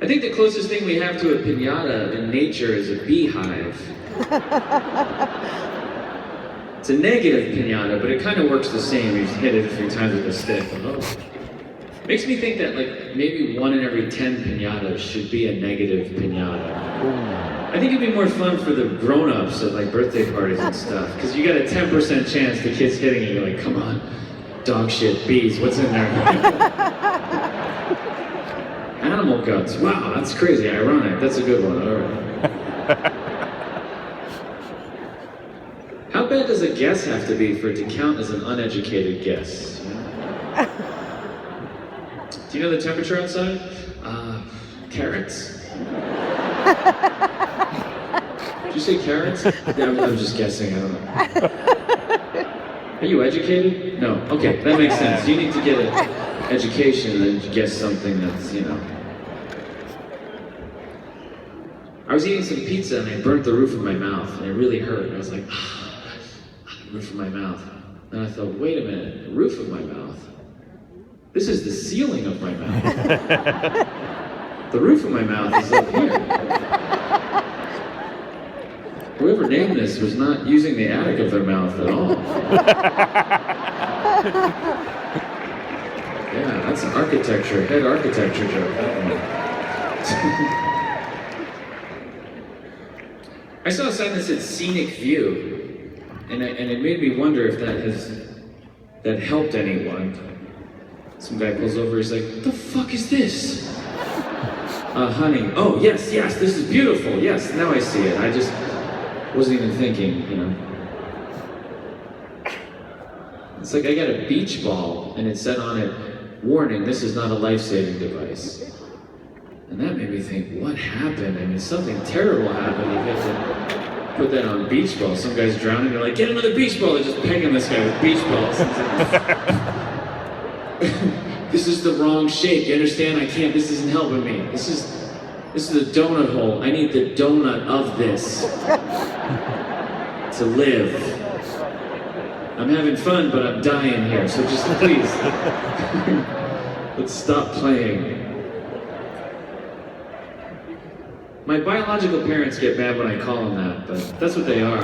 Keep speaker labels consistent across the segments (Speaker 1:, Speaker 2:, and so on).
Speaker 1: I think the closest thing we have to a piñata in nature is a beehive. It's a negative piñata, but it kind of works the same. You just hit it a few times with a stick. Oh. Makes me think that like maybe 1 in every 10 piñatas should be a negative piñata. I think it'd be more fun for the grown-ups at like birthday parties and stuff, because you got a 10% chance the kid's hitting it. You're like, come on, dog shit, bees, what's in there? Animal guts. Wow, that's crazy. Ironic. That's a good one. All right. How bad does a guess have to be for it to count as an uneducated guess? Do you know the temperature outside? Carrots. Did you say carrots? Yeah, I'm just guessing. I don't know. Are you educated? No. Okay, that makes sense. You need to get an education and then guess something that's, you know. I was eating some pizza and I burnt the roof of my mouth and it really hurt. I was like, the roof of my mouth. And I thought, wait a minute, the roof of my mouth? This is the ceiling of my mouth. The roof of my mouth is up here. Whoever named this was not using the attic of their mouth at all. Yeah, that's an architecture, head architecture joke. I saw a sign that said scenic view, and it made me wonder if that helped anyone. Some guy pulls over, he's like, what the fuck is this? Honey, oh yes, this is beautiful, yes, now I see it. I just wasn't even thinking, you know. It's like I got a beach ball, and it said on it, warning, this is not a life-saving device. And that made me think, what happened? I mean, something terrible happened. You have to put that on beach ball. Some guy's drowning, they're like, get another beach ball. They're just pegging this guy with beach balls. This is the wrong shape, you understand? I can't, this isn't helping me. This is a donut hole. I need the donut of this to live. I'm having fun, but I'm dying here, so just please, let's stop playing. My biological parents get mad when I call them that, but that's what they are.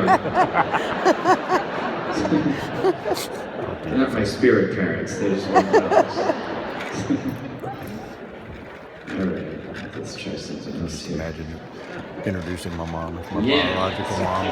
Speaker 1: They're not my spirit parents, they just want dogs. Alright, let's try something else here.
Speaker 2: Imagine introducing my mom, my biological mom.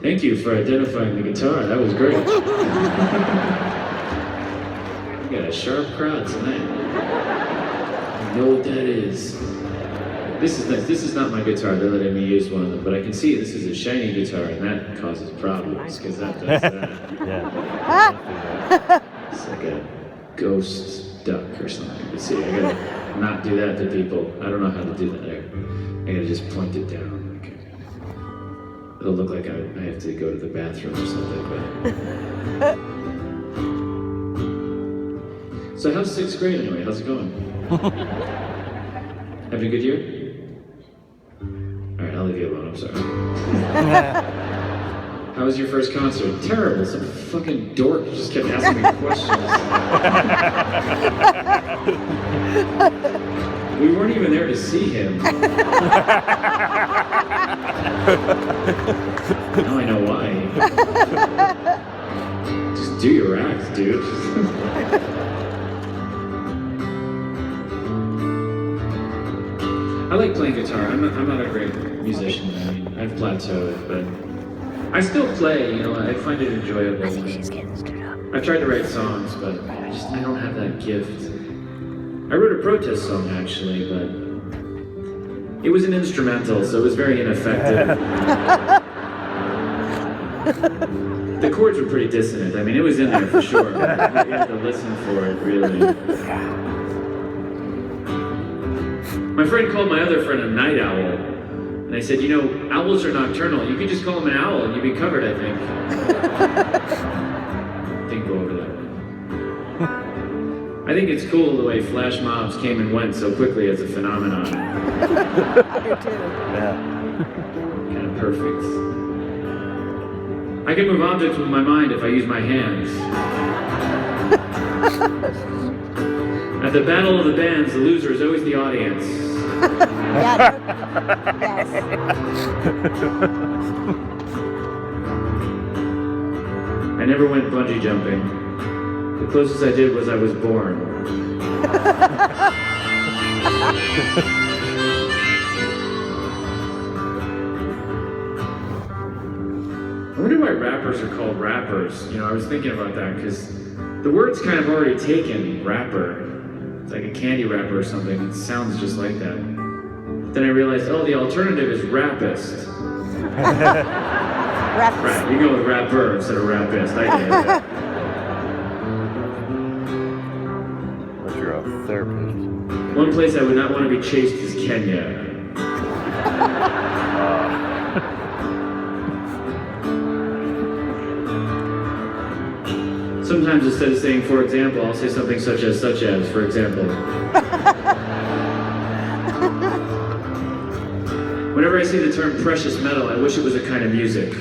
Speaker 1: Thank you for identifying the guitar, that was great. We got a sharp crowd tonight. You know what that is. This is nice. This is not my guitar, they're letting me use one of them, but I can see this is a shiny guitar and that causes problems, because that does that.
Speaker 2: Yeah.
Speaker 1: It's like a ghost duck or something. But see, I gotta not do that to people. I don't know how to do that. I gotta just point it down. It'll look like I have to go to the bathroom or something, but... So how's 6th grade anyway? How's it going? Having a good year? Alright, I'll leave you alone, I'm sorry. How was your first concert? Terrible, some fucking dork just kept asking me questions. We weren't even there to see him. Now I know why. Just do your act, dude. I like playing guitar. I'm not a great musician. I mean, I've plateaued, but I still play, you know, I find it enjoyable. I've tried to write songs, but I don't have that gift. I wrote a protest song, actually, but it was an instrumental, so it was very ineffective. The chords were pretty dissonant. I mean, it was in there for sure, but you had to listen for it, really. My friend called my other friend a night owl, and I said, you know, owls are nocturnal. You could just call him an owl and you'd be covered, I think. Didn't go over that. think it's cool the way flash mobs came and went so quickly as a phenomenon.
Speaker 3: I do too.
Speaker 2: Yeah.
Speaker 1: Kind of perfect. I can move objects with my mind if I use my hands. At the Battle of the Bands, the loser is always the audience.
Speaker 3: Yeah. Yes.
Speaker 1: I never went bungee jumping. The closest I did was I was born. I wonder why rappers are called rappers. You know, I was thinking about that because the word's kind of already taken, rapper. It's like a candy wrapper or something. It sounds just like that. Then I realized, oh, the alternative is rapist. Right, you go with rapper instead of rapist. I get it.
Speaker 2: Unless you're a therapist.
Speaker 1: One place I would not want to be chased is Kenya. Sometimes instead of saying, for example, I'll say something such as, for example. Whenever I see the term precious metal, I wish it was a kind of music.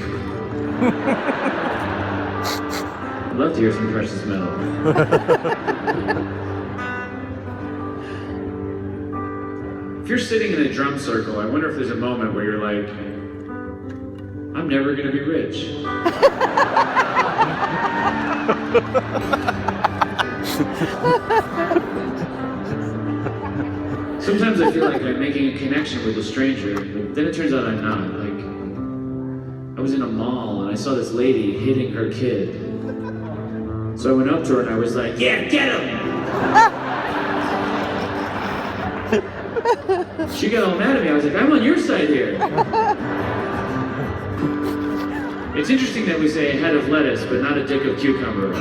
Speaker 1: I'd love to hear some precious metal. If you're sitting in a drum circle, I wonder if there's a moment where you're like, I'm never gonna be rich. Sometimes I feel like I'm making a connection with a stranger, but then it turns out I'm not. Like, I was in a mall and I saw this lady hitting her kid. So I went up to her and I was like, yeah, get him! She got all mad at me. I was like, I'm on your side here. It's interesting that we say a head of lettuce, but not a dick of cucumber.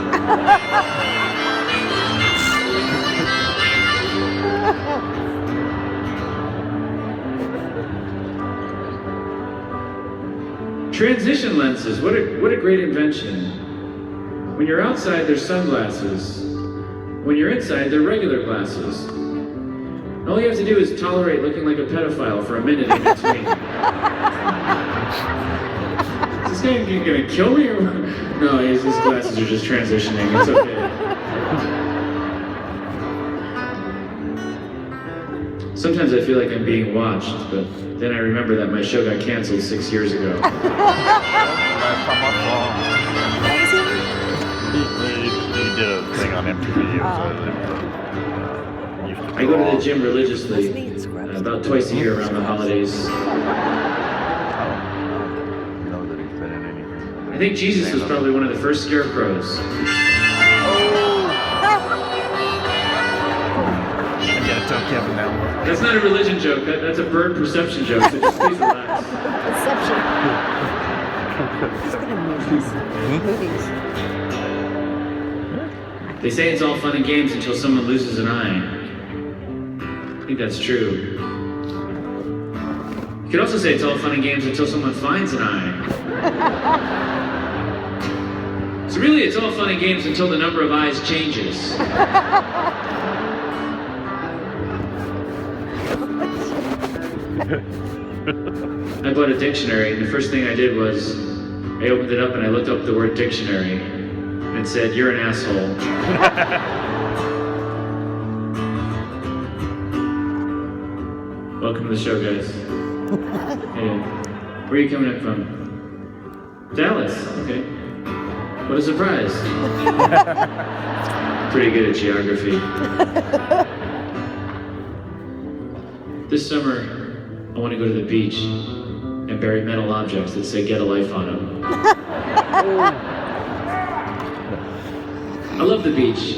Speaker 1: Transition lenses, what a great invention. When you're outside, they're sunglasses. When you're inside, they're regular glasses. All you have to do is tolerate looking like a pedophile for a minute in between. Is this guy gonna kill me or what? No, his glasses are just transitioning, it's okay. Sometimes I feel like I'm being watched, but then I remember that my show got canceled 6 years ago.
Speaker 2: Last time I saw him. He did a thing on MTV.
Speaker 1: I go to the gym religiously, about twice a year around the holidays.
Speaker 2: I don't know that he's been in anything.
Speaker 1: I think Jesus was probably one of the first scarecrows.
Speaker 2: Tell Kevin that one.
Speaker 1: That's not a religion joke, that's a bird perception joke, so just please relax.
Speaker 3: Perception. He's good in movies.
Speaker 1: They say it's all fun and games until someone loses an eye. I think that's true. You could also say it's all fun and games until someone finds an eye. So really, it's all fun and games until the number of eyes changes. I bought a dictionary, and the first thing I did was I opened it up and I looked up the word dictionary, and it said, "You're an asshole." Welcome to the show, guys. Hey, where are you coming in from? Dallas. Okay. What a surprise. Pretty good at geography. This summer, I want to go to the beach and bury metal objects that say "Get a Life" on them. I love the beach.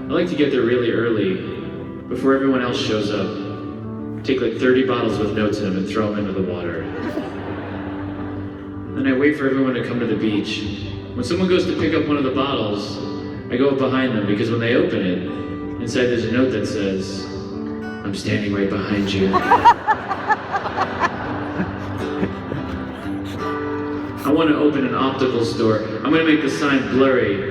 Speaker 1: I like to get there really early, before everyone else shows up. Take like 30 bottles with notes in them and throw them into the water. Then I wait for everyone to come to the beach. When someone goes to pick up one of the bottles, I go up behind them because when they open it, inside there's a note that says, "I'm standing right behind you." I want to open an optical store. I'm going to make the sign blurry.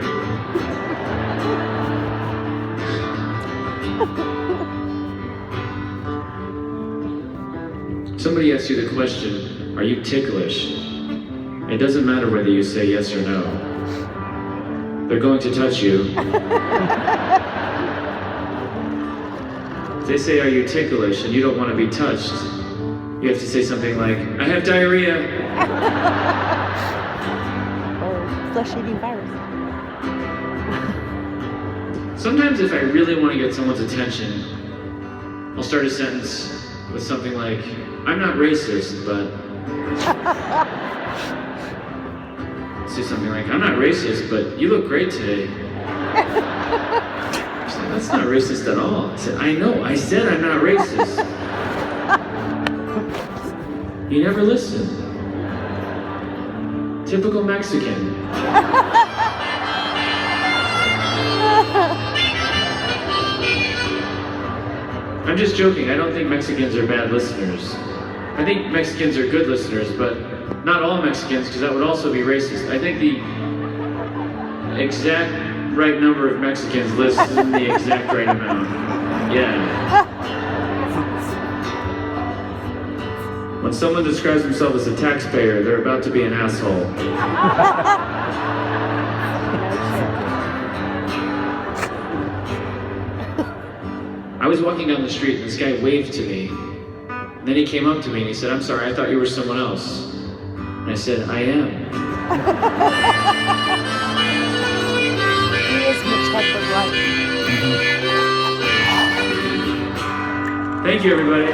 Speaker 1: Somebody asks you the question, are you ticklish? It doesn't matter whether you say yes or no. They're going to touch you. If they say, are you ticklish, and you don't want to be touched, you have to say something like, I have diarrhea.
Speaker 3: Or flesh-eating virus.
Speaker 1: Sometimes if I really want to get someone's attention, I'll start a sentence with something like, I'm not racist, but... Say something like, I'm not racist, but you look great today. She's like, that's not racist at all. I said, I know, I said I'm not racist. You never listen. Typical Mexican. I'm just joking. I don't think Mexicans are bad listeners. I think Mexicans are good listeners, but not all Mexicans, because that would also be racist. I think the exact right number of Mexicans listen the exact right amount. Yeah. When someone describes himself as a taxpayer, they're about to be an asshole. I was walking down the street and this guy waved to me. And then he came up to me and he said, I'm sorry, I thought you were someone else. And I said, I am.
Speaker 3: He is much like the light.
Speaker 1: Thank you, everybody.